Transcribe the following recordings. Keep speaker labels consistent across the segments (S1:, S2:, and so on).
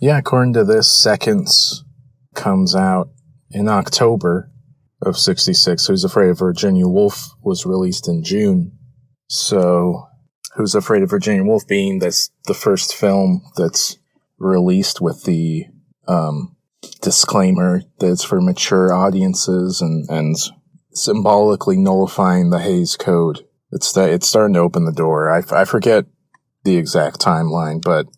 S1: Yeah, according to this, Seconds comes out in October of 66. Who's Afraid of Virginia Woolf was released in June. So, Who's Afraid of Virginia Woolf being the first film that's released with the disclaimer that it's for mature audiences and symbolically nullifying the Hays Code. It's starting to open the door. I forget the exact timeline, but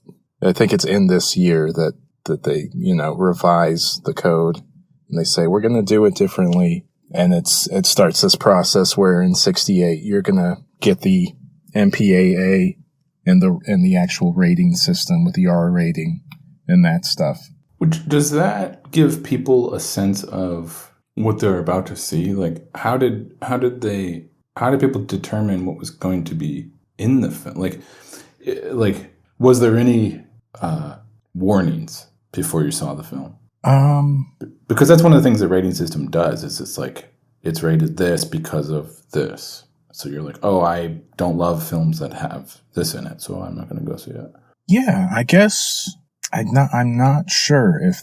S1: I think it's in this year that they, revise the code and they say, we're going to do it differently. And it starts this process where in 68, you're going to get the MPAA and the actual rating system with the R rating and that stuff.
S2: Which, does that give people a sense of what they're about to see? Like, how did people determine what was going to be in the film? Like, was there any warnings before you saw the film? Because that's one of the things the rating system does. Is it's like it's rated this because of this. So you're like, oh, I don't love films that have this in it, so I'm not going to go see it.
S1: Yeah, I guess I'm not sure if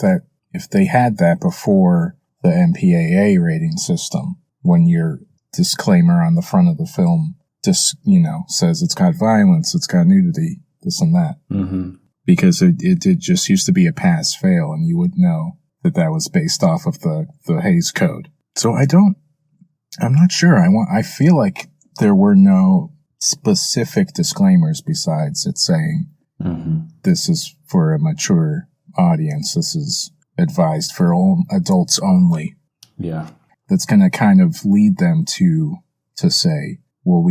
S1: they had that before the MPAA rating system. When your disclaimer on the front of the film just says it's got violence, it's got nudity, this and that.
S2: Mm-hmm. Because
S1: it just used to be a pass fail, and you would know that was based off of the Hays Code. So I'm not sure. I feel like there were no specific disclaimers besides it saying, this is for a mature audience. This is advised for all adults only.
S2: Yeah.
S1: That's going to kind of lead them to say, well,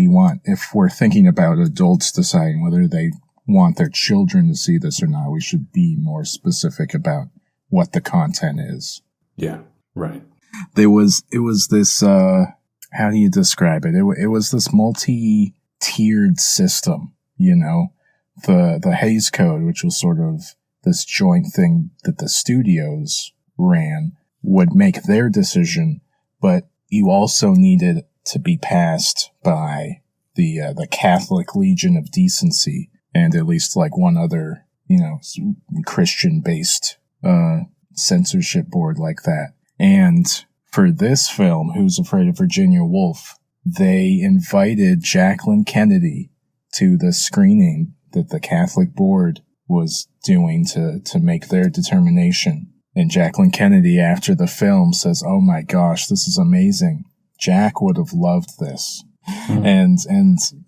S1: if we're thinking about adults deciding whether they want their children to see this or not, we should be more specific about what the content is.
S2: Yeah, right.
S1: It was this, how do you describe it? It was this multi-tiered system, the Hays Code, which was sort of this joint thing that the studios ran, would make their decision, but you also needed to be passed by the Catholic Legion of Decency and at least like one other, Christian-based censorship board like that. And for this film, Who's Afraid of Virginia Woolf, they invited Jacqueline Kennedy to the screening that the Catholic board was doing to make their determination. And Jacqueline Kennedy, after the film, says, oh my gosh, this is amazing. Jack would have loved this. And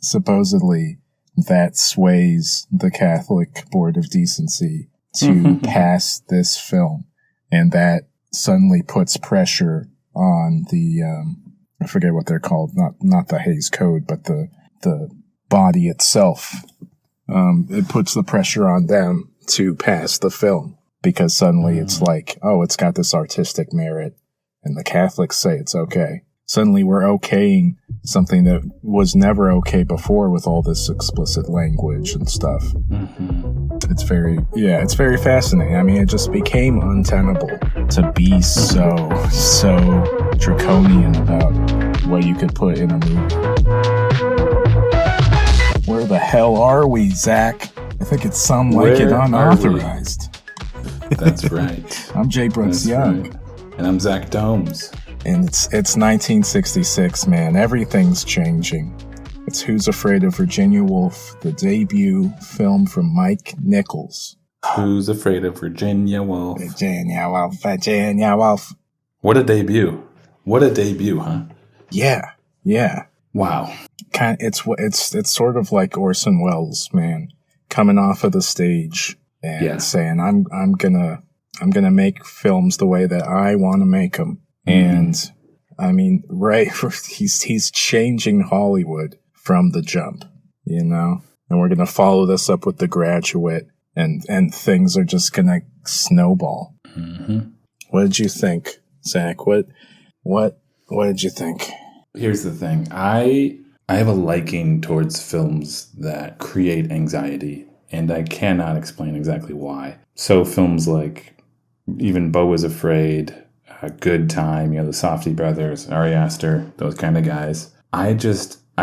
S1: supposedly that sways the Catholic Board of Decency to pass this film. And that suddenly puts pressure on the, I forget what they're called, not the Hays Code, but the body itself. It puts the pressure on them to pass the film because suddenly it's like, oh, it's got this artistic merit and the Catholics say it's okay. Suddenly we're okaying something that was never okay before with all this explicit language and stuff. It's very fascinating. I mean, it just became untenable to be so draconian about what you could put in a movie. Where the hell are we, Zach? I think it's Some Like It Unauthorized.
S2: That's right.
S1: I'm Jay Brooks Young.
S2: Right. And I'm Zach Domes.
S1: And it's 1966, man. Everything's changing. It's Who's Afraid of Virginia Woolf, the debut film from Mike Nichols.
S2: Who's Afraid of Virginia Woolf?
S1: Virginia Woolf.
S2: What a debut. What a debut, huh?
S1: Yeah.
S2: Wow.
S1: It's sort of like Orson Welles, man, coming off of the stage and saying, I'm gonna make films the way that I want to make them. And I mean, right, he's changing Hollywood from the jump, and we're going to follow this up with The Graduate and things are just going to snowball. What did you think, Zach? What did you think?
S2: Here's the thing. I have a liking towards films that create anxiety, and I cannot explain exactly why. So films like even Beau is Afraid, A Good Time, the Safdie brothers, Ari Aster, those kind of guys. I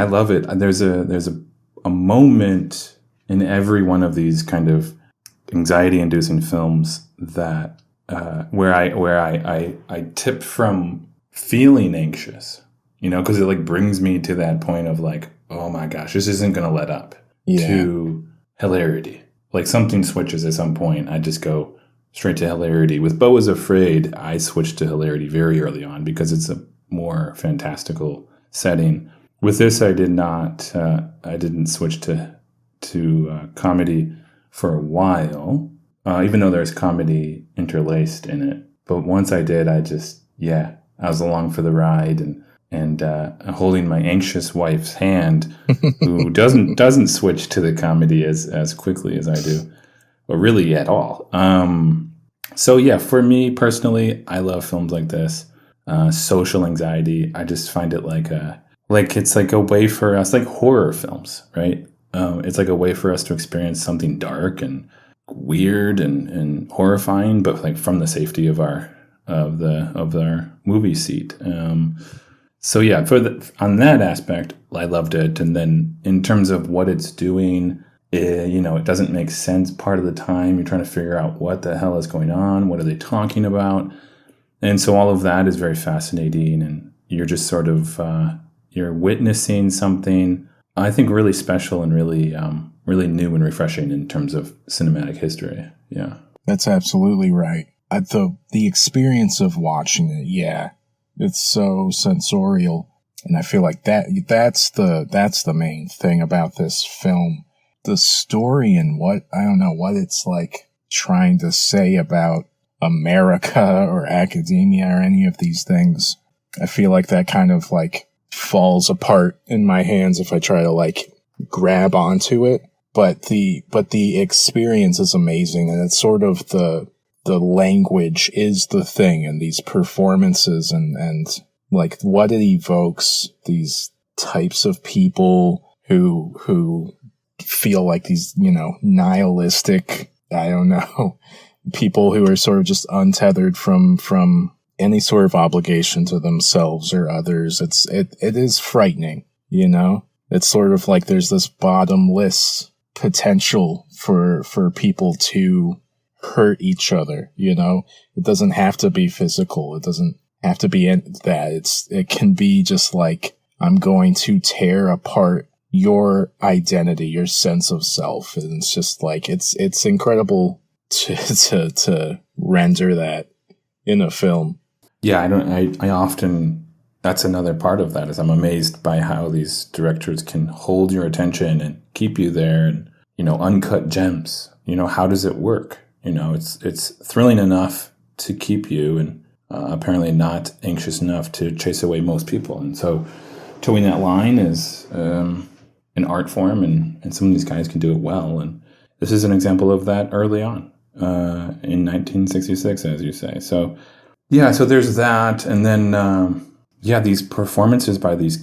S2: love it. There's a moment in every one of these kind of anxiety-inducing films that where I tip from feeling anxious, because it like brings me to that point of like, oh my gosh, this isn't going to let up, to hilarity. Like something switches at some point, I just go straight to hilarity. With Beau is Afraid, I switched to hilarity very early on because it's a more fantastical setting. With this, I did not. I didn't switch to comedy for a while, even though there's comedy interlaced in it. But once I did, I was along for the ride and holding my anxious wife's hand, who doesn't switch to the comedy as quickly as I do, or really at all. So yeah, for me personally, I love films like this. Social anxiety, I just find it it's like a way for us, like horror films, right? It's like a way for us to experience something dark and weird and horrifying, but like from the safety of our movie seat. So yeah, on that aspect, I loved it. And then in terms of what it's doing, it doesn't make sense part of the time. You're trying to figure out what the hell is going on. What are they talking about? And so all of that is very fascinating. And you're just sort of, you're witnessing something, I think, really special and really, really new and refreshing in terms of cinematic history. Yeah.
S1: That's absolutely right. The experience of watching it, yeah, it's so sensorial. And I feel like that's the main thing about this film. The story and what it's like trying to say about America or academia or any of these things. I feel like that kind of like falls apart in my hands if I try to like grab onto it. But the experience is amazing, and it's sort of the language is the thing, and these performances and like what it evokes, these types of people who feel like these, nihilistic, people who are sort of just untethered from any sort of obligation to themselves or others. It is frightening, It's sort of like there's this bottomless potential for people to hurt each other, It doesn't have to be physical. It doesn't have to be that. It can be just like, I'm going to tear apart your identity, your sense of self. And it's just like, it's incredible to render that in a film.
S2: Yeah, I often, that's another part of that, is I'm amazed by how these directors can hold your attention and keep you there, and, uncut gems. How does it work? It's thrilling enough to keep you, and apparently not anxious enough to chase away most people. And so towing that line is an art form, and some of these guys can do it well. And this is an example of that early on in 1966, as you say. So yeah, so there's that, and then these performances by these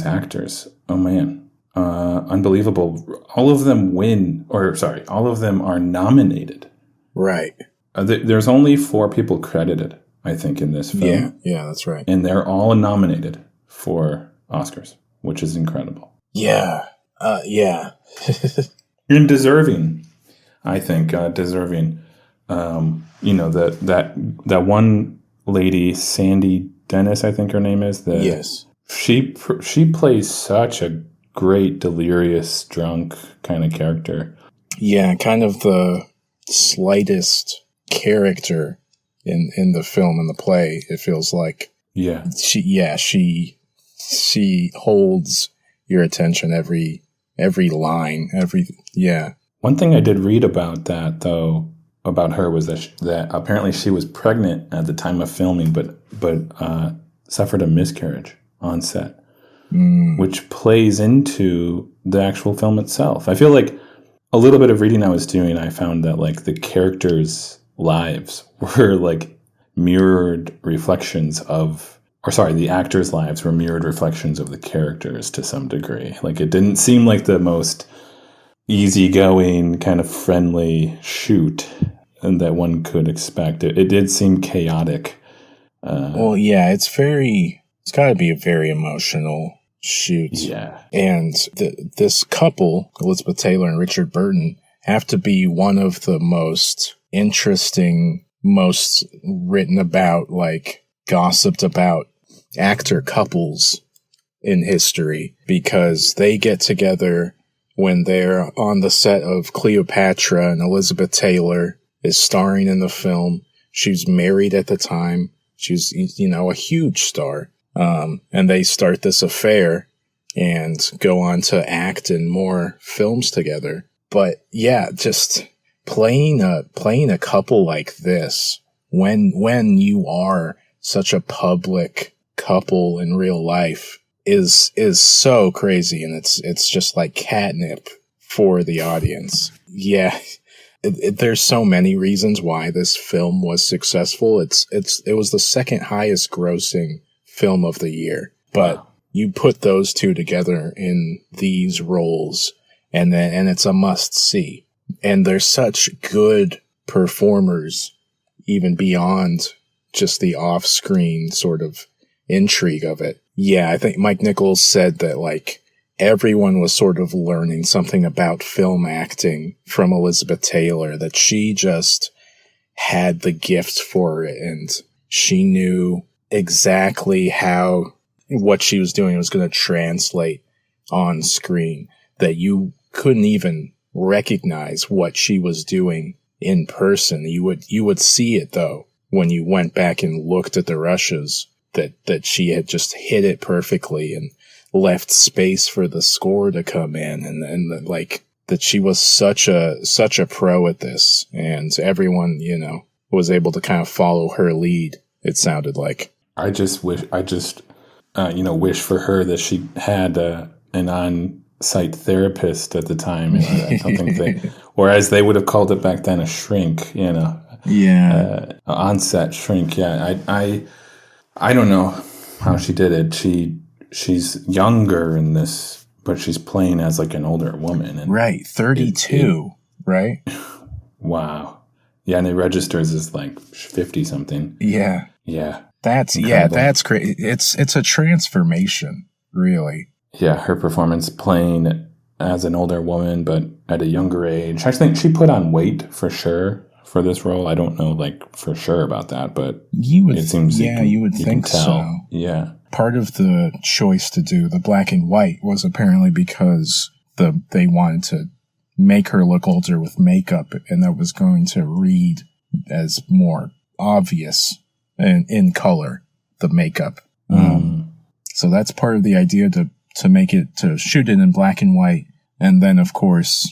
S2: actors. Oh man, unbelievable! All of them all of them are nominated.
S1: Right.
S2: There's only 4 people credited, I think, in this film.
S1: Yeah, that's right.
S2: And they're all nominated for Oscars, which is incredible.
S1: Yeah.
S2: And deserving, I think, deserving. That one lady, Sandy Dennis, I think her name is.
S1: Yes.
S2: She plays such a great delirious drunk kind of character.
S1: Yeah, kind of the slightest character in the film, in the play, it feels like.
S2: Yeah.
S1: She holds your attention every line,
S2: One thing I did read about that, though, about her, was that apparently she was pregnant at the time of filming, but suffered a miscarriage on set, which plays into the actual film itself. I feel like a little bit of reading I was doing, I found that like the characters' lives were like mirrored reflections the actors' lives were mirrored reflections of the characters to some degree. Like it didn't seem like the most easygoing, kind of friendly shoot and that one could expect. It did seem chaotic.
S1: Well, yeah, it's got to be a very emotional shoot.
S2: Yeah.
S1: And this couple, Elizabeth Taylor and Richard Burton, have to be one of the most interesting, most written about, like gossiped about actor couples in history, because they get together when they're on the set of Cleopatra, and Elizabeth Taylor is starring in the film. She's married at the time. She's, a huge star. And they start this affair and go on to act in more films together. But yeah, just playing a couple like this, when you are such a public couple in real life, is so crazy, and it's just like catnip for the audience. Yeah. There's so many reasons why this film was successful. It was the second highest grossing film of the year, but wow. You put those two together in these roles, and it's a must see. And they're such good performers, even beyond just the off-screen sort of intrigue of it. Yeah, I think Mike Nichols said that, like, everyone was sort of learning something about film acting from Elizabeth Taylor, that she just had the gift for it, and she knew exactly how what she was doing was going to translate on screen, that you couldn't even recognize what she was doing in person. You would see it, though, when you went back and looked at the rushes, that she had just hit it perfectly and left space for the score to come in, and like that she was such a pro at this, and everyone, was able to kind of follow her lead, it sounded like.
S2: I just wish for her that she had an on-site therapist at the time. I don't think or as they would have called it back then, a shrink,
S1: Yeah.
S2: On-set shrink. Yeah. I don't know how she did it. She's younger in this, but she's playing as like an older woman. And
S1: right. 32, right?
S2: Wow. Yeah. And it registers as like 50 something.
S1: Yeah.
S2: Yeah.
S1: That's great. It's a transformation, really.
S2: Yeah. Her performance playing as an older woman, but at a younger age. I think she put on weight for sure for this role. I don't know, like, for sure about that, but it seems
S1: you would think so.
S2: Yeah.
S1: Part of the choice to do the black and white was apparently because they wanted to make her look older with makeup, and that was going to read as more obvious in color, the makeup. So that's part of the idea to shoot it in black and white. And then, of course,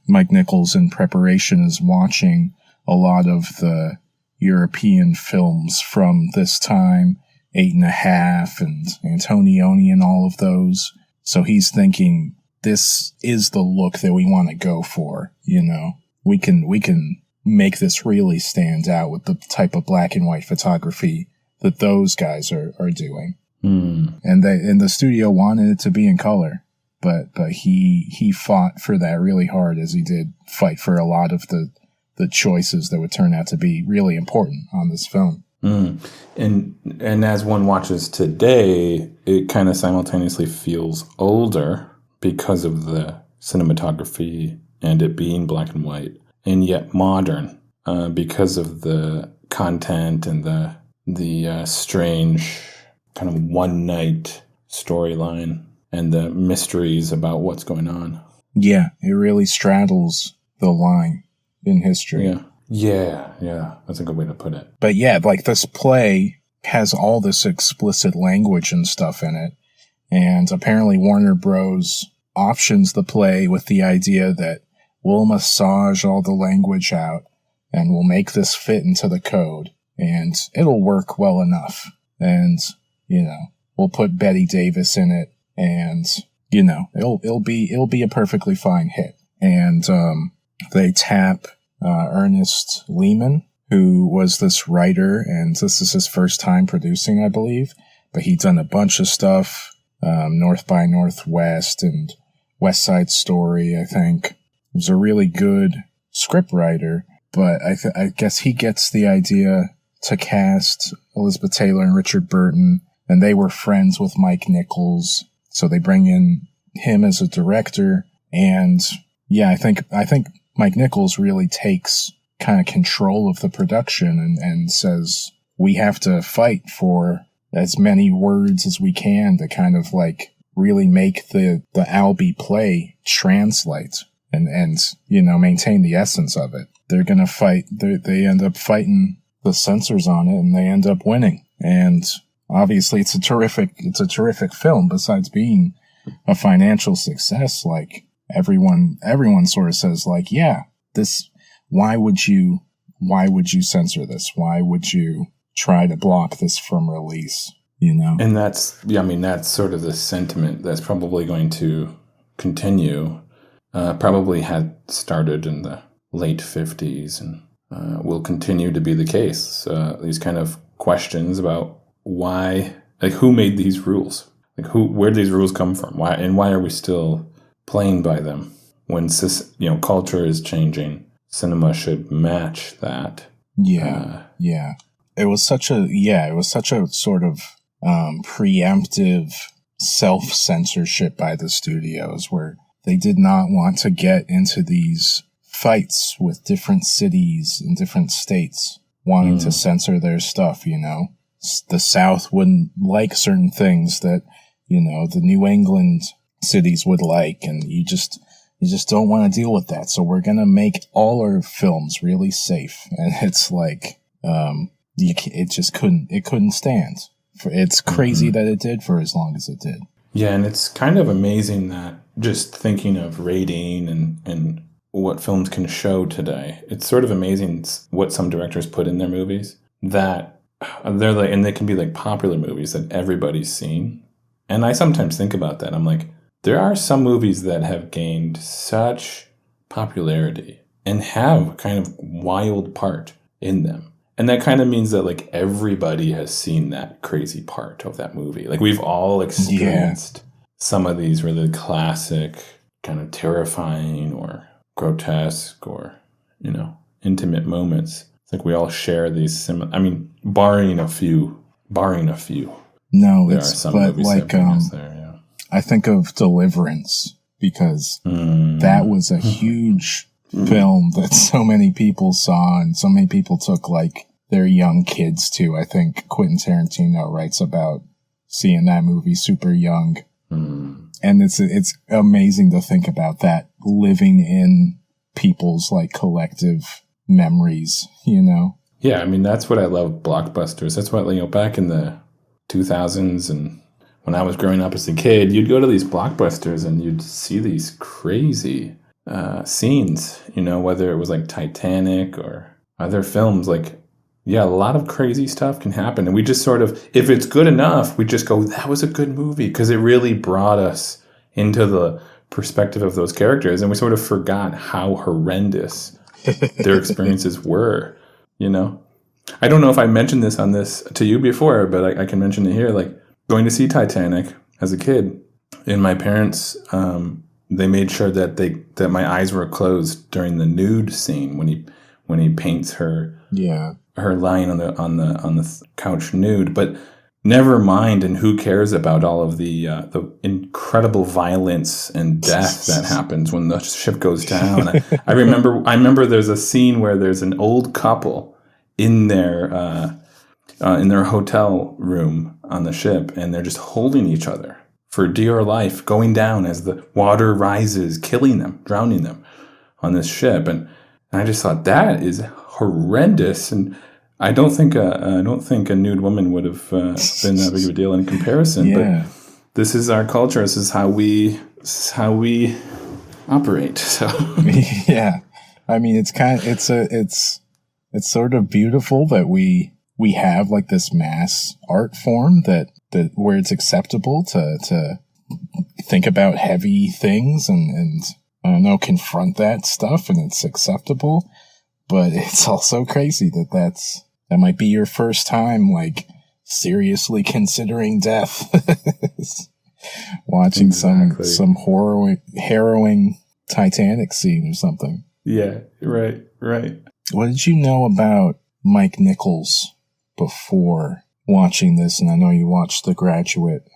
S1: Mike Nichols in preparation is watching a lot of the European films from this time, 8.5 and Antonioni and all of those. So he's thinking, this is the look that we want to go for. We can make this really stand out with the type of black and white photography that those guys are doing. And the studio wanted it to be in color, but he fought for that really hard, as he did fight for a lot of the choices that would turn out to be really important on this film.
S2: And as one watches today, it kind of simultaneously feels older because of the cinematography and it being black and white, and yet modern because of the content and the strange kind of one-night storyline and the mysteries about what's going on.
S1: Yeah, it really straddles the line in history.
S2: Yeah. That's a good way to put it.
S1: But yeah, like, this play has all this explicit language and stuff in it. And apparently Warner Bros. Options the play with the idea that we'll massage all the language out and we'll make this fit into the code, and it'll work well enough. And, we'll put Betty Davis in it, and, it'll be a perfectly fine hit. And they tap Ernest Lehman, who was this writer, and this is his first time producing, I believe, but he'd done a bunch of stuff, North by Northwest and West Side Story, I think. He was a really good script writer, but I guess he gets the idea to cast Elizabeth Taylor and Richard Burton, and they were friends with Mike Nichols, so they bring in him as a director. And yeah, I think Mike Nichols really takes kind of control of the production and says, we have to fight for as many words as we can to kind of like really make the Albee play translate and maintain the essence of it. They're going to fight. They end up fighting the censors on it, and they end up winning. And obviously, it's a terrific film. Besides being a financial success, like everyone sort of says, like, yeah, this. Why would you censor this? Why would you try to block this from release?
S2: And that's sort of the sentiment that's probably going to continue. Probably had started in the late 50s and will continue to be the case. These kind of questions about why, like, who made these rules? Like, where did these rules come from? Why are we still playing by them? When culture is changing, cinema should match that.
S1: Yeah. It was such a sort of preemptive self-censorship by the studios where they did not want to get into these fights with different cities and different states wanting to censor their stuff, The South wouldn't like certain things that, the New England cities would like, and you just don't want to deal with that. So we're going to make all our films really safe. And it's like, it couldn't stand. It's crazy that it did for as long as it did.
S2: Yeah, and it's kind of amazing that just thinking of rating and what films can show today, it's sort of amazing what some directors put in their movies that they're like, and they can be like popular movies that everybody's seen. And I sometimes think about that. I'm like, there are some movies that have gained such popularity and have kind of wild part in them. And that kind of means that like everybody has seen that crazy part of that movie. Like we've all experienced some of these really classic, kind of terrifying or grotesque or, intimate moments. It's like we all share these barring a few.
S1: No,
S2: there are some movies that bring us there, yeah.
S1: I think of Deliverance because that was a huge film that so many people saw and so many people took like their young kids to. I think Quentin Tarantino writes about seeing that movie super young. And it's amazing to think about that living in people's like collective memories,
S2: Yeah, that's what I love blockbusters. That's what, back in the 2000s and when I was growing up as a kid, you'd go to these blockbusters and you'd see these crazy scenes, whether it was like Titanic or other films. Like, yeah, a lot of crazy stuff can happen. And we just sort of, if it's good enough, we just go, that was a good movie because it really brought us into the perspective of those characters. And we sort of forgot how horrendous their experiences were, I don't know if I mentioned this to you before, but I can mention it here. Like going to see Titanic as a kid, and my parents, they made sure that my eyes were closed during the nude scene when he paints her lying on the couch nude. But never mind, and who cares about all of the incredible violence and death that happens when the ship goes down. I remember there's a scene where there's an old couple in their hotel room on the ship, and they're just holding each other for dear life, going down as the water rises, killing them, drowning them on this ship. And I just thought that is horrendous. And I don't think a nude woman would have been that big of a deal in comparison.
S1: Yeah.
S2: But this is our culture. This is how we operate. So
S1: yeah, it's sort of beautiful that we have like this mass art form that where it's acceptable to think about heavy things and I don't know, confront that stuff, and it's acceptable. But it's also crazy that might be your first time like seriously considering death. Watching some harrowing Titanic scene or something.
S2: Yeah, right.
S1: What did you know about Mike Nichols before watching this? And I know you watched The Graduate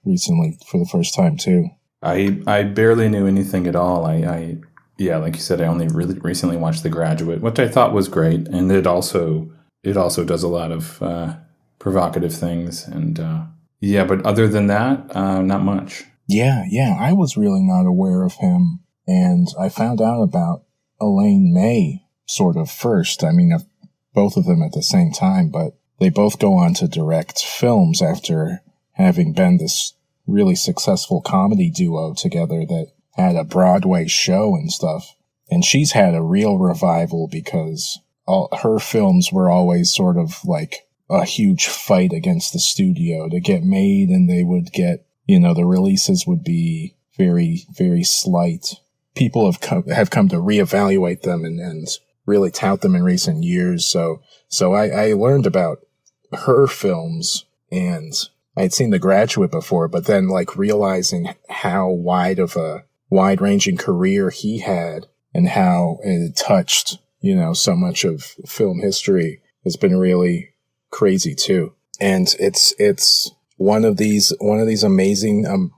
S1: recently for the first time too.
S2: I barely knew anything at all. I yeah, like you said, I only really recently watched The Graduate, which I thought was great, and it also does a lot of provocative things, and yeah. But other than that, not much.
S1: Yeah, I was really not aware of him, and I found out about Elaine May sort of first. I mean, both of them at the same time, but they both go on to direct films after having been this really successful comedy duo together that had a Broadway show and stuff. And she's had a real revival because all her films were always sort of like a huge fight against the studio to get made, and they would get, the releases would be very, very slight. People have come to reevaluate them and really tout them in recent years. So I learned about her films, and I'd seen The Graduate before, but then like realizing how wide-ranging career he had and how it touched, so much of film history has been really crazy too. And it's one of these amazing,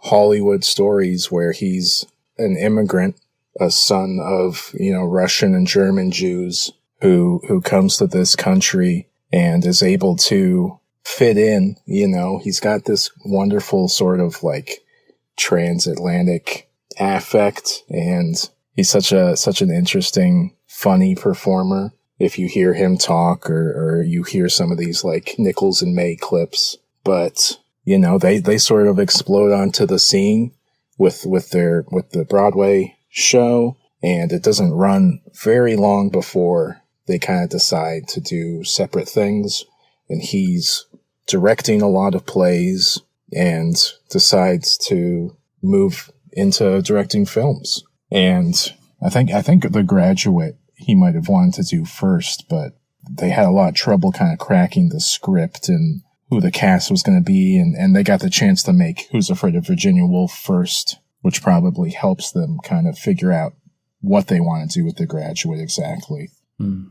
S1: Hollywood stories where he's an immigrant, a son of, Russian and German Jews who comes to this country and is able to fit in. He's got this wonderful sort of like transatlantic affect, and he's such an interesting, funny performer. If you hear him talk or you hear some of these like Nichols and May clips, but they sort of explode onto the scene with the Broadway show, and it doesn't run very long before they kind of decide to do separate things, and he's directing a lot of plays and decides to move into directing films. And I think The Graduate he might have wanted to do first, but they had a lot of trouble kind of cracking the script and who the cast was going to be, and they got the chance to make Who's Afraid of Virginia Woolf first, which probably helps them kind of figure out what they want to do with The Graduate exactly.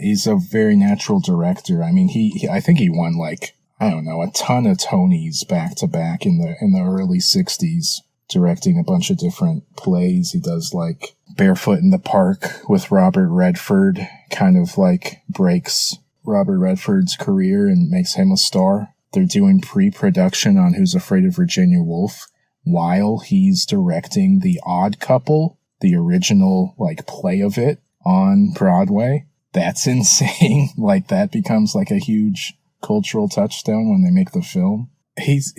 S1: He's a very natural director. I mean, I think he won like, I don't know, a ton of Tonys back to back in the early 60s, directing a bunch of different plays. He does like Barefoot in the Park with Robert Redford, kind of like breaks Robert Redford's career and makes him a star. They're doing pre-production on Who's Afraid of Virginia Woolf while he's directing The Odd Couple, the original like play of it on Broadway. That's insane. Like that becomes like a huge cultural touchstone when they make the film. He's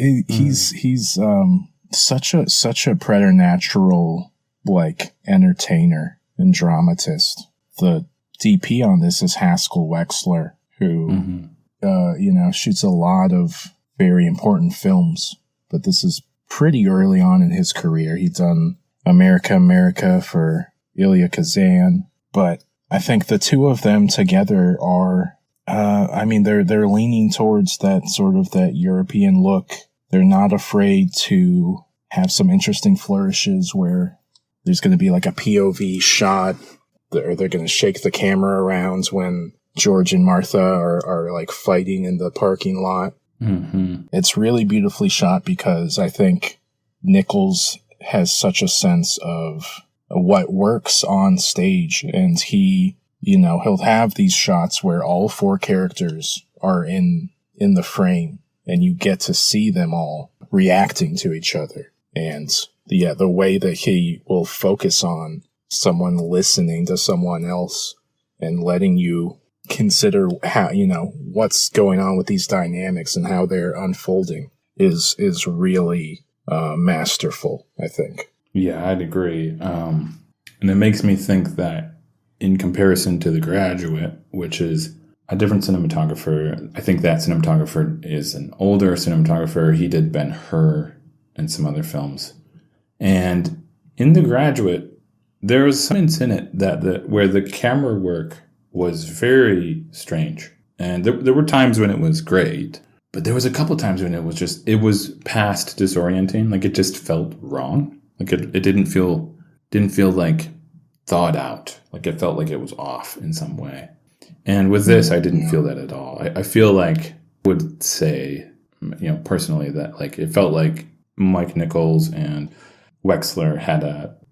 S1: such a preternatural like entertainer and dramatist. The DP on this is Haskell Wexler, who shoots a lot of very important films, but this is pretty early on in his career. He'd done America for Elia Kazan, but I think the two of them together are, they're leaning towards that sort of that European look. They're not afraid to have some interesting flourishes where there's going to be like a POV shot, or they're going to shake the camera around when George and Martha are like fighting in the parking lot. Mm-hmm. It's really beautifully shot because I think Nichols has such a sense of what works on stage, and he'll have these shots where all four characters are in the frame and you get to see them all reacting to each other. And the way that he will focus on someone listening to someone else and letting you consider how, what's going on with these dynamics and how they're unfolding is really masterful, I think.
S2: Yeah, I'd agree. And it makes me think that in comparison to The Graduate, which is a different cinematographer, I think that cinematographer is an older cinematographer. He did Ben-Hur and some other films. And in The Graduate, there was some hints in it where the camera work was very strange. And there were times when it was great, but there was a couple times when it was past disorienting. Like it just felt wrong. Like it didn't feel like thought out. Like it felt like it was off in some way. And with this, I didn't feel that at all. I feel like would say, personally that like it felt like Mike Nichols and Wexler had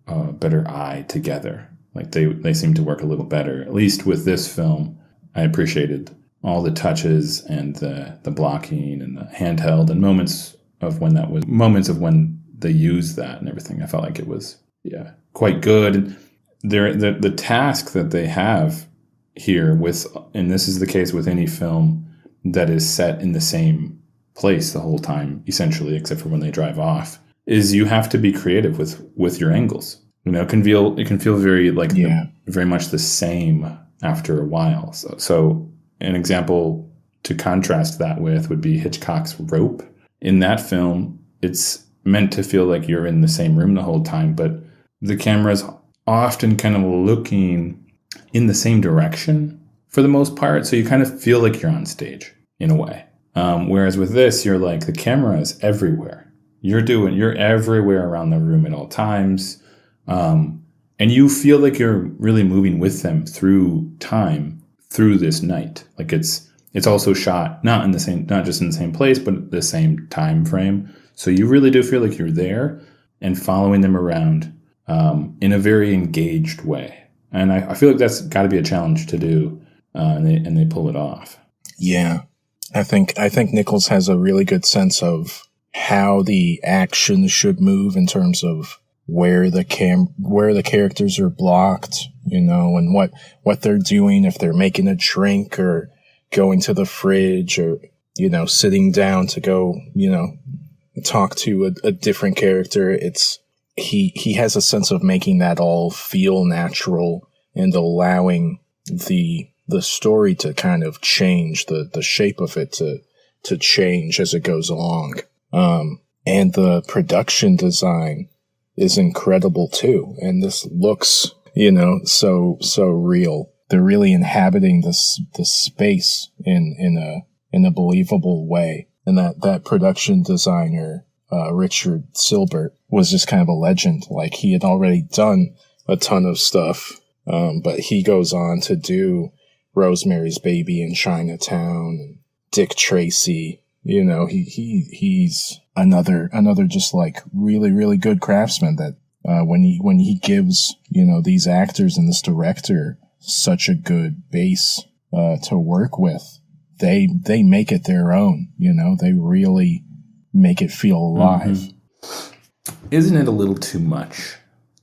S2: better eye together. Like they seem to work a little better. At least with this film, I appreciated all the touches and the blocking and the handheld and moments of when they used that and everything. I felt like it was quite good. And the task that they have here and this is the case with any film that is set in the same place the whole time, essentially, except for when they drive off, is you have to be creative with your angles. It can feel very very much the same after a while. So an example to contrast that with would be Hitchcock's Rope. In that film, it's meant to feel like you're in the same room the whole time, but the camera's often kind of looking in the same direction for the most part, so you kind of feel like you're on stage in a way. Whereas with this, you're like, the camera is everywhere. You're everywhere around the room at all times. And you feel like you're really moving with them through time, through this night. Like it's also shot not just in the same place, but the same time frame. So you really do feel like you're there and following them around in a very engaged way. And I feel like that's got to be a challenge to do, and they pull it off.
S1: Yeah, I think Nichols has a really good sense of how the action should move in terms of where the characters are blocked, and what they're doing, if they're making a drink or going to the fridge or sitting down to go talk to a different character. He has a sense of making that all feel natural and allowing the story to kind of change, the shape of it to change as it goes along. And the production design is incredible too. And this looks, so real. They're really inhabiting the space in a believable way. And that production designer, Richard Silbert, was just kind of a legend. Like, he had already done a ton of stuff, but he goes on to do Rosemary's Baby in Chinatown, and Dick Tracy. He's another just like really, really good craftsman that when he gives these actors and this director such a good base to work with, they make it their own. They really make it feel alive.
S2: Mm-hmm. Isn't it a little too much,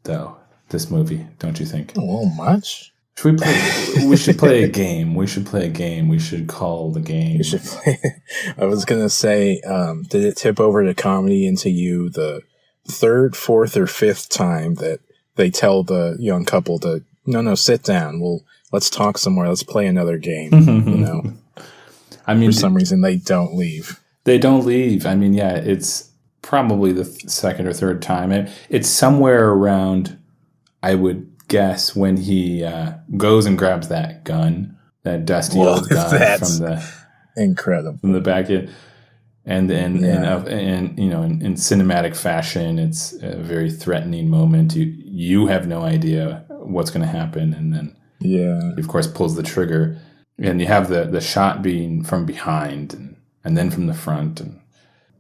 S2: though, this movie, don't you think?
S1: A little much?
S2: We should play a game. We should play a game. We should call the game.
S1: We should play. I was going to say, did it tip over to comedy into you the third, fourth, or fifth time that they tell the young couple to, no, sit down. Let's talk somewhere. Let's play another game,
S2: I mean,
S1: for some reason, they don't leave.
S2: They don't leave. I mean, yeah, it's probably the second or third time. It's somewhere around, I would guess, when he goes and grabs that gun, that dusty old gun
S1: incredible
S2: from the back end, and in cinematic fashion, it's a very threatening moment. You have no idea what's going to happen, and then he of course pulls the trigger, and you have the shot being from behind and then from the front, and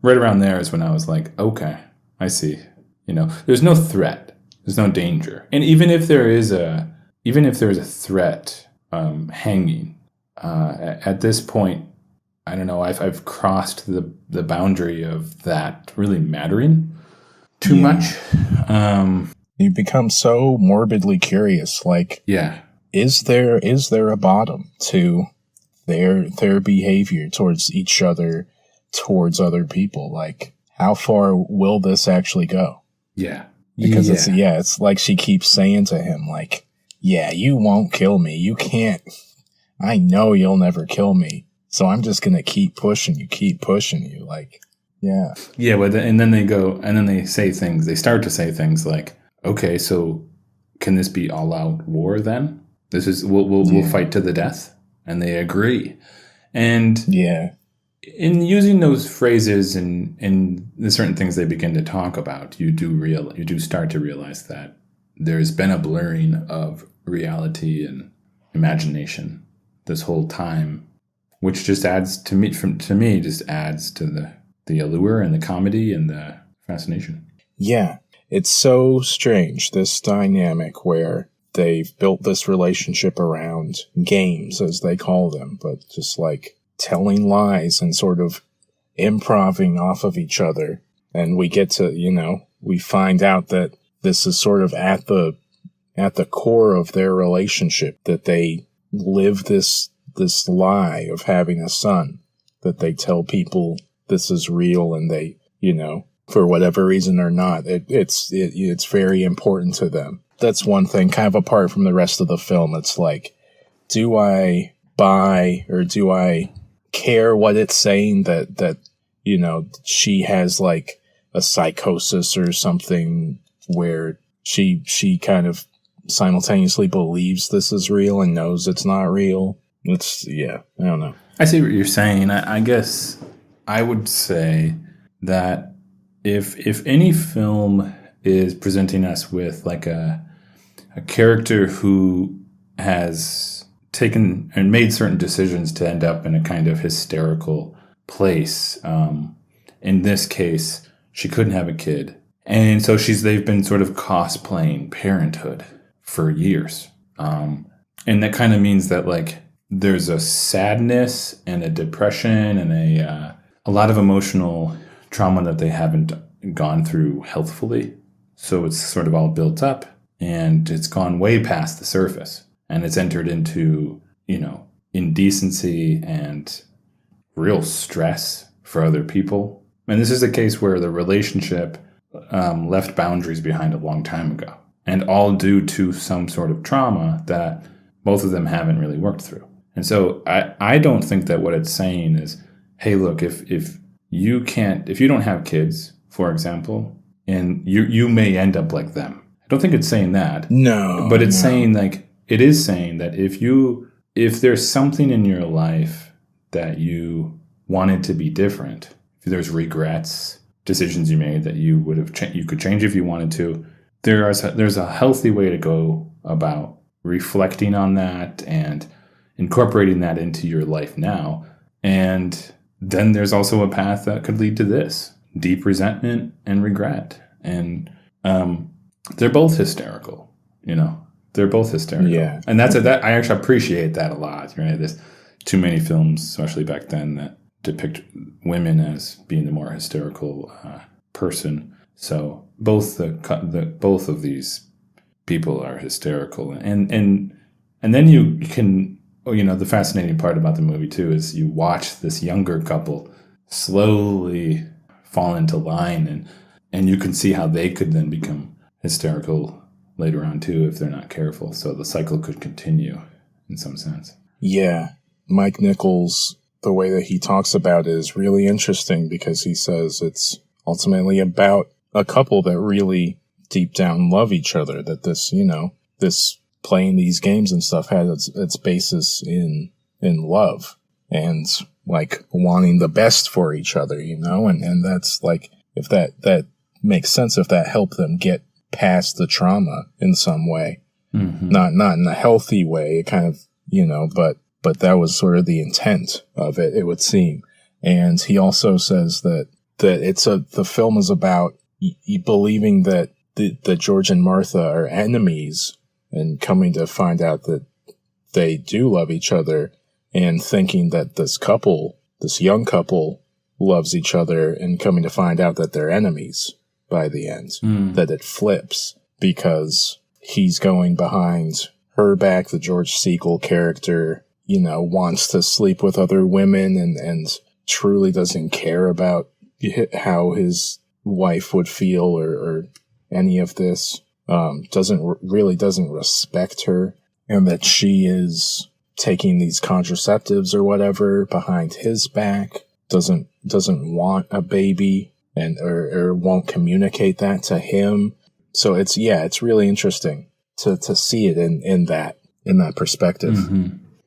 S2: right around there is when I was like, okay, I see. There's no threat. There's no danger. And even if there is a threat hanging, at this point, I don't know, I've crossed the boundary of that really mattering too much.
S1: You become so morbidly curious. Like, is there a bottom to their behavior towards each other, towards other people? Like, how far will this actually go?
S2: Yeah.
S1: Because it's like she keeps saying to him, like, you won't kill me. You can't. I know you'll never kill me. So I'm just going to keep pushing you. Like, yeah. Yeah,
S2: but and then they say things. They start to say things like, okay, so can this be all out war then? We'll fight to the death. And they agree. And in using those phrases and the certain things they begin to talk about, you do start to realize that there's been a blurring of reality and imagination this whole time, which just adds to me just adds to the allure and the comedy and the fascination.
S1: Yeah. it's so strange, this dynamic where they've built this relationship around games, as they call them, but just like telling lies and sort of improving off of each other. And we get to, we find out that this is sort of at the core of their relationship, that they live this lie of having a son, that they tell people this is real, and they, for whatever reason or not, it's very important to them. That's one thing, kind of apart from the rest of the film. It's like, do I buy or do I care what it's saying that she has like a psychosis or something where she kind of simultaneously believes this is real and knows it's not real. I don't know.
S2: I see what you're saying. I guess I would say that if any film is presenting us with like a character who has taken and made certain decisions to end up in a kind of hysterical place, in this case, she couldn't have a kid. And so they've been sort of cosplaying parenthood for years. And that kind of means that like there's a sadness and a depression and a lot of emotional trauma that they haven't gone through healthfully. So it's sort of all built up and it's gone way past the surface, and it's entered into, indecency and real stress for other people. And this is a case where the relationship left boundaries behind a long time ago, and all due to some sort of trauma that both of them haven't really worked through. And so I don't think that what it's saying is, hey, look, if you don't have kids, for example, and you may end up like them. I don't think it's saying that.
S1: No.
S2: But it's saying it is saying that if there's something in your life that you wanted to be different, if there's regrets, decisions you made that you would have you could change if you wanted to, there's a healthy way to go about reflecting on that and incorporating that into your life now. And then there's also a path that could lead to this deep resentment and regret. And they're both hysterical, they're both hysterical.
S1: Yeah.
S2: And I actually appreciate that a lot. Right? There's too many films, especially back then, that depict women as being the more hysterical person. So both both of these people are hysterical, and then you can, the fascinating part about the movie too is you watch this younger couple slowly fall into line, and you can see how they could then become hysterical later on too if they're not careful. So the cycle could continue in some sense.
S1: Yeah, Mike Nichols, the way that he talks about it is really interesting, because he says it's ultimately about a couple that really deep down love each other, that this, this playing these games and stuff had its basis in love and like wanting the best for each other, and that's like, if that makes sense, if that helped them get past the trauma in some way, not in a healthy way, it kind of, but that was sort of the intent of it, it would seem. And he also says that the film is about believing that George and Martha are enemies, and coming to find out that they do love each other, and thinking that this young couple loves each other, and coming to find out that they're enemies by the end. That it flips, because he's going behind her back, the George Segal character, wants to sleep with other women and truly doesn't care about how his wife would feel or any of this, doesn't respect her, and that she is taking these contraceptives or whatever behind his back, doesn't want a baby, and or won't communicate that to him. So it's really interesting to see it in that perspective.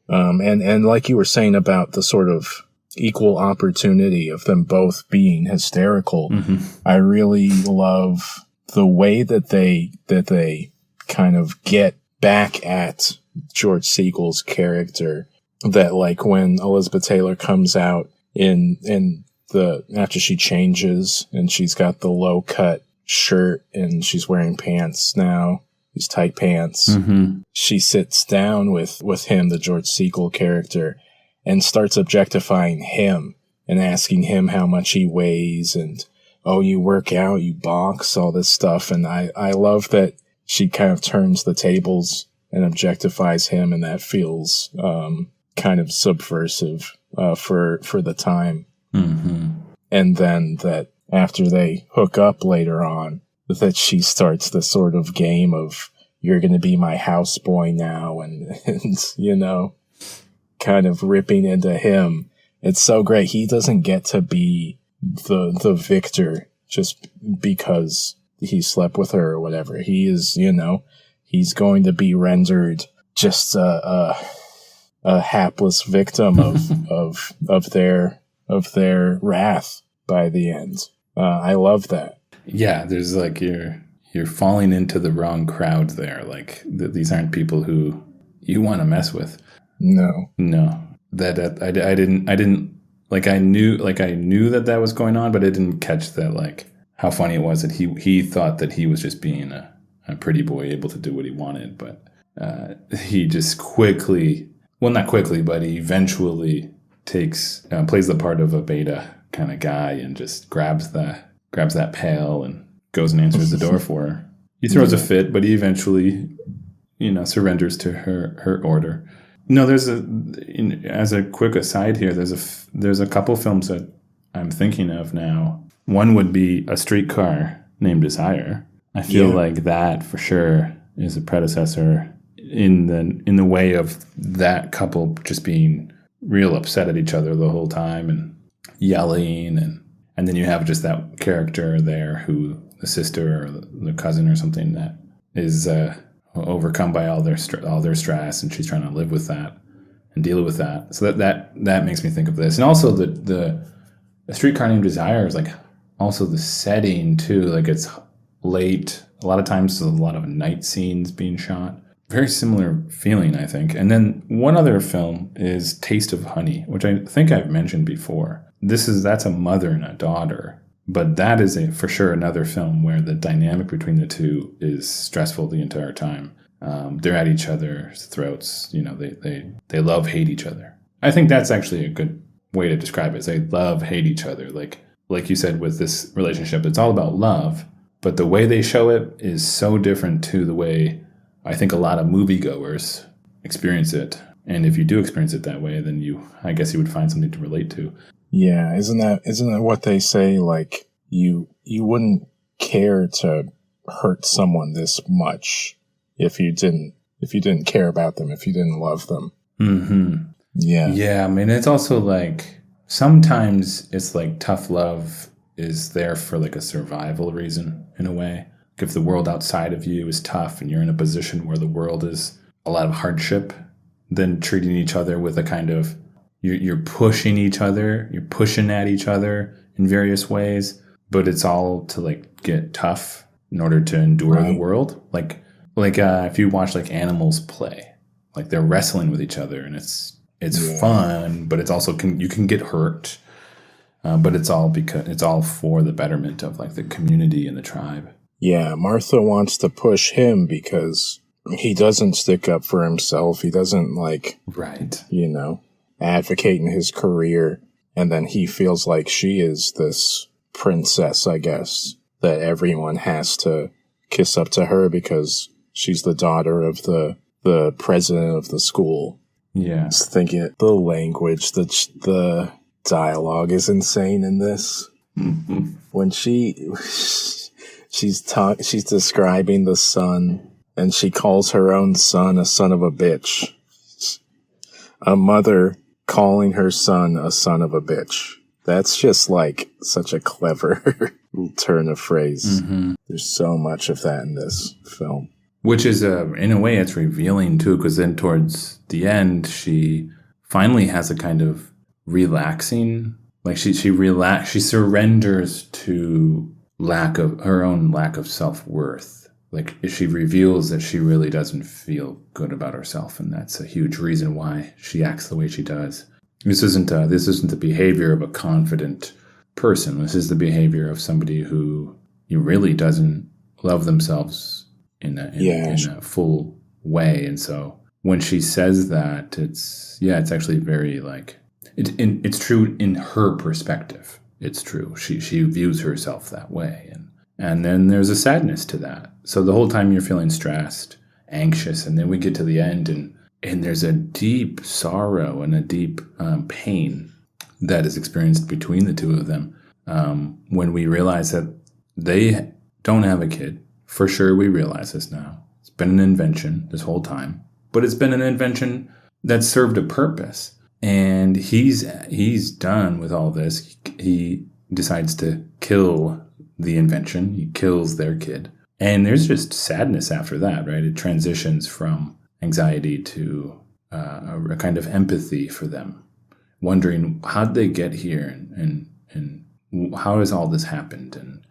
S1: And like you were saying about the sort of equal opportunity of them both being hysterical, I really love the way that they kind of get back at George Segal's character. That like when Elizabeth Taylor comes out in after she changes and she's got the low cut shirt and she's wearing pants now. These tight pants.
S2: Mm-hmm.
S1: She sits down with him, the George Sequel character, and starts objectifying him and asking him how much he weighs and, oh, you work out, you box, all this stuff. And I love that she kind of turns the tables and objectifies him, and that feels kind of subversive for the time.
S2: Mm-hmm.
S1: And then that after they hook up later on, that she starts the sort of game of, you're going to be my houseboy now, and you know, kind of ripping into him. It's so great. He doesn't get to be the victor just because he slept with her or whatever. He is, you know, he's going to be rendered just a hapless victim of their wrath by the end. I love that.
S2: Yeah, there's like you're falling into the wrong crowd there. Like these aren't people who you want to mess with.
S1: No.
S2: That I didn't like. I knew that was going on, but I didn't catch that, like, how funny it was that he thought that he was just being a pretty boy able to do what he wanted, but he just quickly, well, not quickly, but he eventually plays the part of a beta kind of guy and just grabs that pail and goes and answers the door for her. He throws a fit, but he eventually, surrenders to her order. No, as a quick aside here, there's a couple films that I'm thinking of now. One would be A Streetcar Named Desire. I feel like that for sure is a predecessor in the way of that couple just being real upset at each other the whole time and yelling, and then you have just that character there who, the sister or the cousin or something, that is overcome by all their stress, and she's trying to live with that and deal with that. So that makes me think of this. And also the A Streetcar Named Desire is like also the setting too. Like it's late. A lot of times there's a lot of night scenes being shot. Very similar feeling, I think. And then one other film is Taste of Honey, which I think I've mentioned before. That's a mother and a daughter. But that is for sure another film where the dynamic between the two is stressful the entire time. They're at each other's throats. They love-hate each other. I think that's actually a good way to describe it. Is they love-hate each other. Like you said with this relationship, it's all about love. But the way they show it is so different to the way I think a lot of moviegoers experience it. And if you do experience it that way, then I guess you would find something to relate to.
S1: Yeah, isn't that what they say? Like you wouldn't care to hurt someone this much if you didn't care about them, if you didn't love them.
S2: Mm-hmm.
S1: Yeah.
S2: Yeah, I mean, it's also like sometimes it's like tough love is there for like a survival reason in a way. Like if the world outside of you is tough and you're in a position where the world is a lot of hardship, then treating each other with a kind of you're pushing each other, you're pushing at each other in various ways, but it's all to like get tough in order to endure the world. Like if you watch like animals play, like they're wrestling with each other, and it's fun, but it's also you can get hurt, but it's all for the betterment of like the community and the tribe.
S1: Yeah, Martha wants to push him because he doesn't stick up for himself. He doesn't advocate in his career, and then he feels like she is this princess, I guess, that everyone has to kiss up to her because she's the daughter of the president of the school.
S2: Yeah.
S1: I was thinking the language, the dialogue is insane in this.
S2: Mm-hmm.
S1: When she's describing the son, and she calls her own son a son of a bitch. A mother calling her son a son of a bitch. That's just like such a clever turn of phrase.
S2: Mm-hmm.
S1: There's so much of that in this film.
S2: Which is, in a way, it's revealing too, because then towards the end, she finally has a kind of relaxing, like she surrenders to her own lack of self-worth. Like she reveals that she really doesn't feel good about herself, and that's a huge reason why she acts the way she does. This isn't the behavior of a confident person. This is the behavior of somebody who really doesn't love themselves in a full way. And so when she says that, it's actually very like it's true in her perspective. It's true. She views herself that way, and then there's a sadness to that. So the whole time you're feeling stressed, anxious, and then we get to the end, and there's a deep sorrow and a deep pain that is experienced between the two of them when we realize that they don't have a kid. For sure, we realize this now. It's been an invention this whole time, but it's been an invention that served a purpose. And he's done with all this. He decides to kill the invention. He kills their kid. And there's just sadness after that, right? It transitions from anxiety to a kind of empathy for them, wondering how'd they get here and how has all this happened? And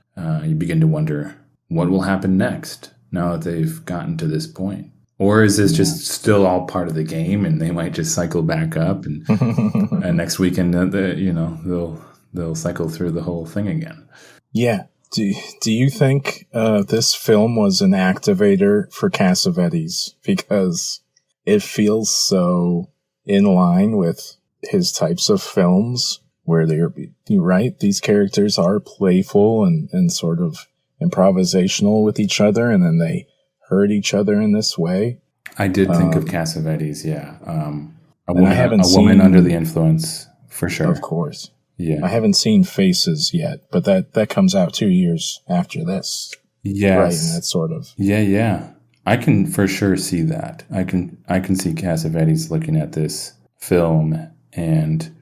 S2: you begin to wonder what will happen next now that they've gotten to this point. Or is this just still all part of the game, and they might just cycle back up, and next weekend, they'll cycle through the whole thing again?
S1: Yeah. Do you think this film was an activator for Cassavetes? Because it feels so in line with his types of films, where you're right. These characters are playful and sort of improvisational with each other, and then they hurt each other in this way.
S2: I did think of Cassavetes, yeah. A
S1: woman
S2: under the influence, for sure.
S1: Of course.
S2: Yeah.
S1: I haven't seen Faces yet, but that comes out 2 years after this.
S2: Yes.
S1: Right, and that's sort of...
S2: Yeah. I can for sure see that. I can see Cassavetes looking at this film and,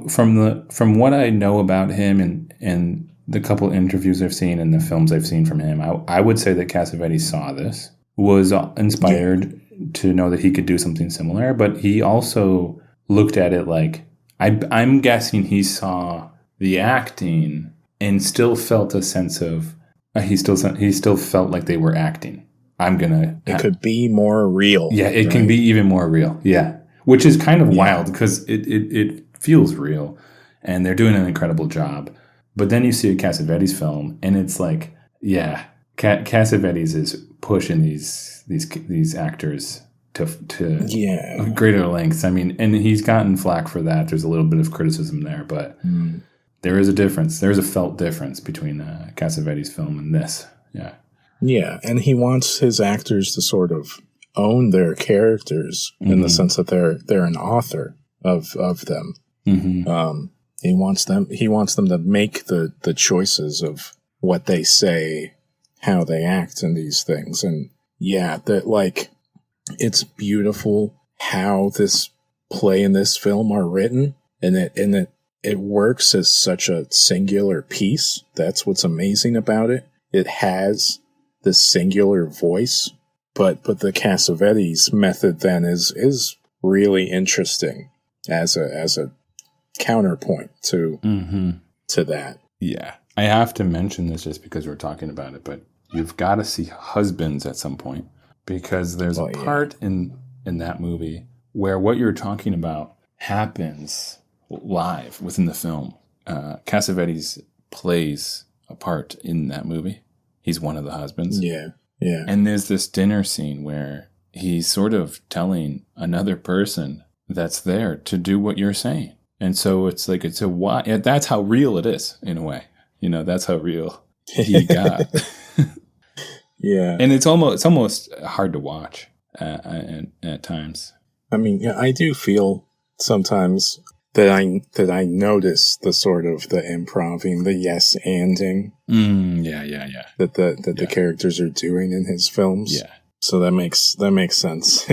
S2: from what I know about him and the couple interviews I've seen and the films I've seen from him, I would say that Cassavetes saw this, was inspired to know that he could do something similar, but he also looked at it like, I'm guessing he saw the acting and still felt a sense of, he still felt like they were acting.
S1: It could be more real.
S2: Yeah, it can be even more real. Yeah, which is kind of wild because it feels real, and they're doing an incredible job. But then you see a Cassavetes film, and it's like, Cassavetes is pushing these actors to greater lengths. I mean, and he's gotten flack for that. There's a little bit of criticism there, but there is a difference. There's a felt difference between Cassavetes' film and this. Yeah.
S1: Yeah, and he wants his actors to sort of own their characters in the sense that they're an author of them. Mm-hmm. He wants them to make the choices of what they say, how they act in these things. And it's beautiful how this play and this film are written, and it works as such a singular piece. That's what's amazing about it. It has this singular voice, but the Cassavetes method then is really interesting as a counterpoint to that.
S2: Yeah. I have to mention this just because we're talking about it, but you've got to see Husbands at some point, because there's a part in that movie where what you're talking about happens live within the film. Cassavetes plays a part in that movie. He's one of the husbands.
S1: Yeah.
S2: And there's this dinner scene where he's sort of telling another person that's there to do what you're saying. And so it's like, that's how real it is in a way. That's how real he got.
S1: Yeah.
S2: And it's almost hard to watch at times.
S1: I mean, I do feel sometimes that I notice the sort of the improving, the yes-anding. That the characters are doing in his films.
S2: Yeah.
S1: So that makes sense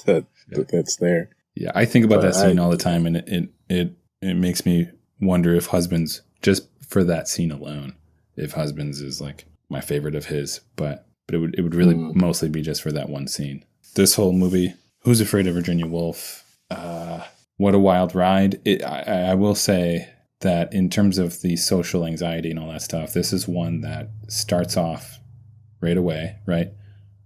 S1: that's there.
S2: Yeah, I think about that scene all the time, and it makes me wonder if Husbands, just for that scene alone, if Husbands is like my favorite of his, but it would really mostly be just for that one scene. This whole movie, Who's Afraid of Virginia Woolf? What a wild ride. I will say that in terms of the social anxiety and all that stuff, this is one that starts off right away, right?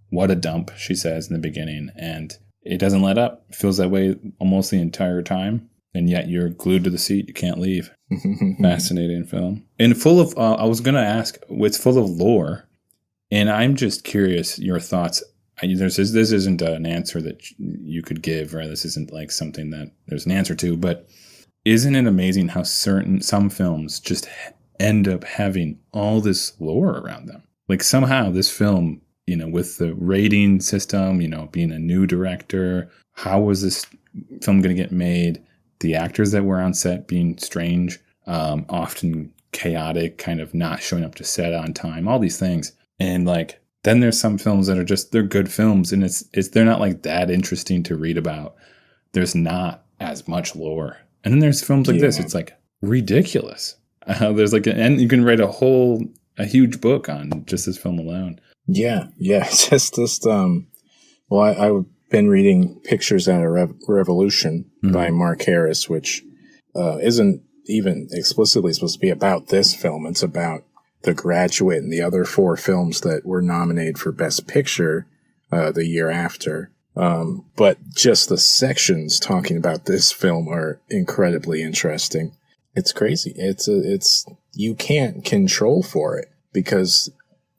S2: What a dump, she says in the beginning, and it doesn't let up. It feels that way almost the entire time. and yet you're glued to the seat. You can't leave. Fascinating film. And full of, I was going to ask, it's full of lore. And I'm just curious your thoughts. This isn't an answer that you could give, or this isn't like something that there's an answer to, but isn't it amazing how some films just end up having all this lore around them? Like somehow this film, with the rating system, being a new director, how was this film going to get made? The actors that were on set being strange, often chaotic, kind of not showing up to set on time, all these things. And like, then there's some films that are they're good films, and they're not like that interesting to read about. There's not as much lore. And then there's films like this. It's like ridiculous. There's like, and you can write a huge book on just this film alone.
S1: Yeah. Just well, I've been reading Pictures at a Revolution by Mark Harris, which isn't even explicitly supposed to be about this film. It's about The Graduate and the other 4 films that were nominated for Best Picture the year after. But just the sections talking about this film are incredibly interesting. It's crazy. It's you can't control for it because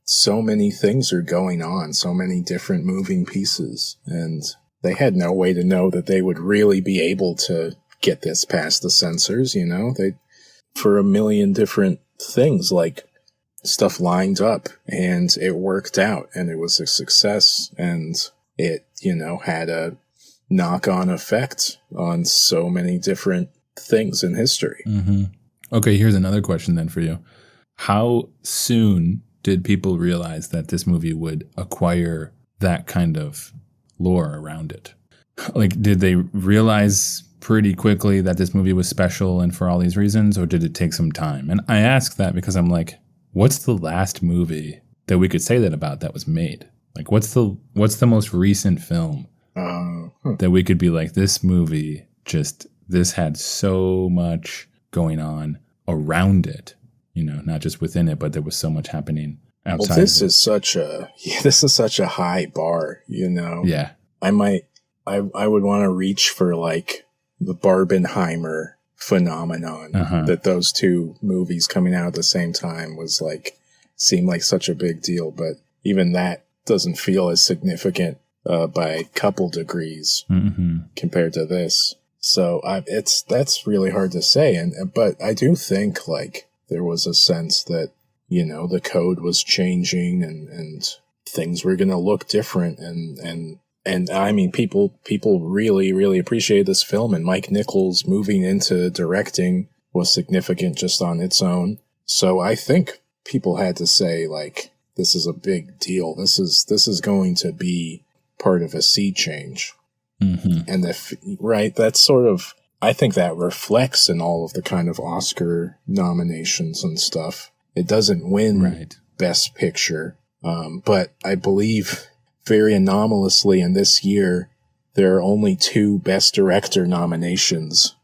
S1: so many things are going on, so many different moving pieces, and they had no way to know that they would really be able to get this past the censors, They, for a million different things, like stuff lined up, and it worked out, and it was a success, and it, had a knock-on effect on so many different things in history.
S2: Mm-hmm. Okay, here's another question then for you. How soon did people realize that this movie would acquire that kind of lore around it? Like, did they realize pretty quickly that this movie was special and for all these reasons, or did it take some time? And I ask that because I'm like, what's the last movie that we could say that about that was made? Like, what's the most recent film that we could be like, this movie this had so much going on around it, not just within it, but there was so much happening outside.
S1: Well, this is such a high bar,
S2: Yeah.
S1: I would want to reach for like the Barbenheimer phenomenon that those 2 movies coming out at the same time was like, seemed like such a big deal, but even that doesn't feel as significant by a couple degrees compared to this. So that's really hard to say, but I do think like there was a sense that the code was changing and things were going to look different, and I mean people really, really appreciated this film, and Mike Nichols moving into directing was significant just on its own. So I think people had to say like, this is a big deal. This is going to be part of a sea change. And that's sort of, I think that reflects in all of the kind of Oscar nominations and stuff. It doesn't win Best Picture, but I believe very anomalously in this year, there are only 2 Best Director nominations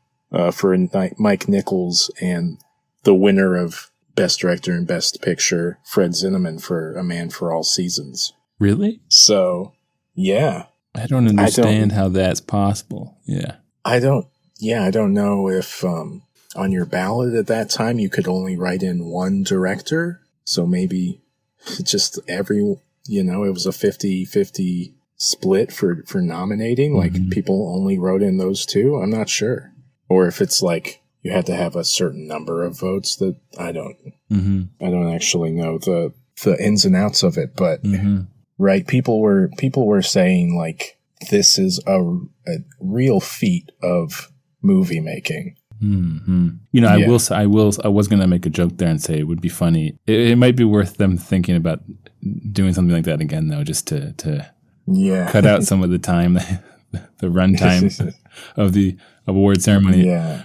S1: for Mike Nichols and the winner of Best Director and Best Picture, Fred Zinnemann, for A Man for All Seasons.
S2: Really?
S1: So, yeah.
S2: I don't understand how that's possible. Yeah.
S1: I don't know if on your ballot at that time you could only write in 1 director. So maybe just it was a 50-50 split for nominating. Like people only wrote in those 2. I'm not sure. Or if it's like you had to have a certain number of votes that I don't actually know the ins and outs of it, but right. People were saying like, this is a real feat of movie making.
S2: I will say, I was going to make a joke there and say it would be funny. It might be worth them thinking about doing something like that again though, just to cut out some of the time, the runtime of the award ceremony.
S1: Yeah.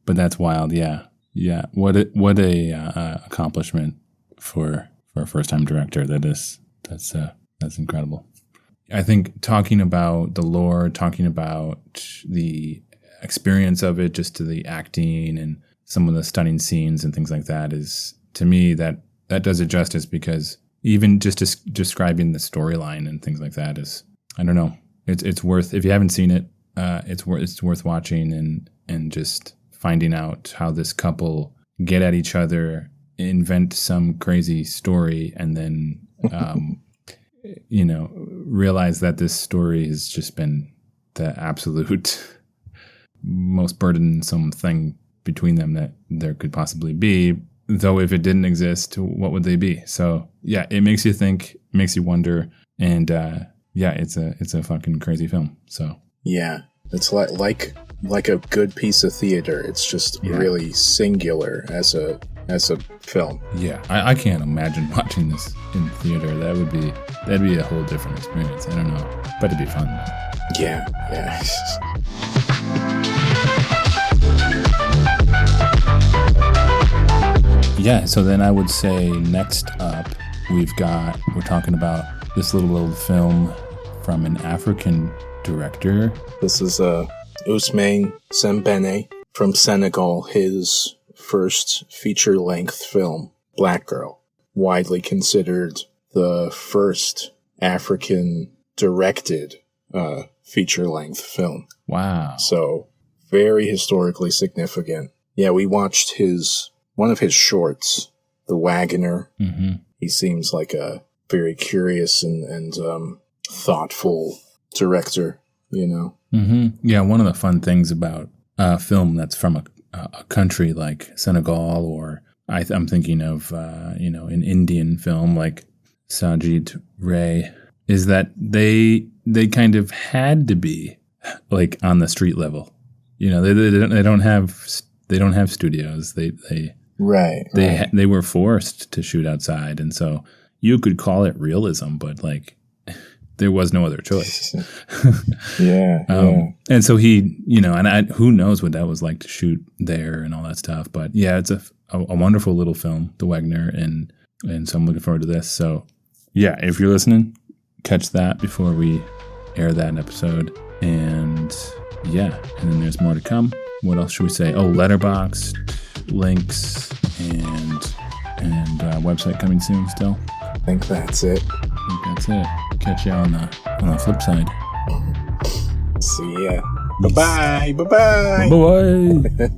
S2: But that's wild. Yeah. Yeah. What a accomplishment for a first time director. That's incredible. I think talking about the lore, talking about the experience of it, just to the acting and some of the stunning scenes and things like that is, to me, that does it justice, because even just describing the storyline and things like that is, I don't know, it's worth, if you haven't seen it, it's worth watching and just finding out how this couple get at each other, invent some crazy story, and then realize that this story has just been the absolute most burdensome thing between them that there could possibly be. Though if it didn't exist, what would they be? So yeah, it makes you think, makes you wonder, and it's a fucking crazy film. So
S1: yeah, it's like a good piece of theater. It's just really singular as a film.
S2: Yeah, I can't imagine watching this in theater. That'd be a whole different experience. I don't know, but it'd be fun though.
S1: Yeah.
S2: Yeah, so then I would say next up we're talking about this little old film from an African director.
S1: This is Ousmane Sembene from Senegal, his first feature-length film, Black Girl, widely considered the first African-directed feature-length film.
S2: Wow.
S1: So, very historically significant. Yeah, we watched one of his shorts, The Wagoner.
S2: Mm-hmm.
S1: He seems like a very curious and thoughtful director, you know?
S2: Mm-hmm. Yeah, one of the fun things about a film that's from a country like Senegal, or I'm thinking of, an Indian film like Sajid Ray, is that they kind of had to be like on the street level. They don't have studios. They were forced to shoot outside, and so you could call it realism, but like there was no other choice.
S1: Yeah.
S2: And so he, who knows what that was like to shoot there and all that stuff. But yeah, it's a wonderful little film, The Wagner, and so I'm looking forward to this. So yeah, if you're listening, catch that before we air that episode. And yeah, and then there's more to come. What else should we say? Oh, Letterboxd, links, and website coming soon still.
S1: I think that's it.
S2: Catch you on the flip side.
S1: See ya. Bye-bye. Bye-bye.
S2: Bye-bye.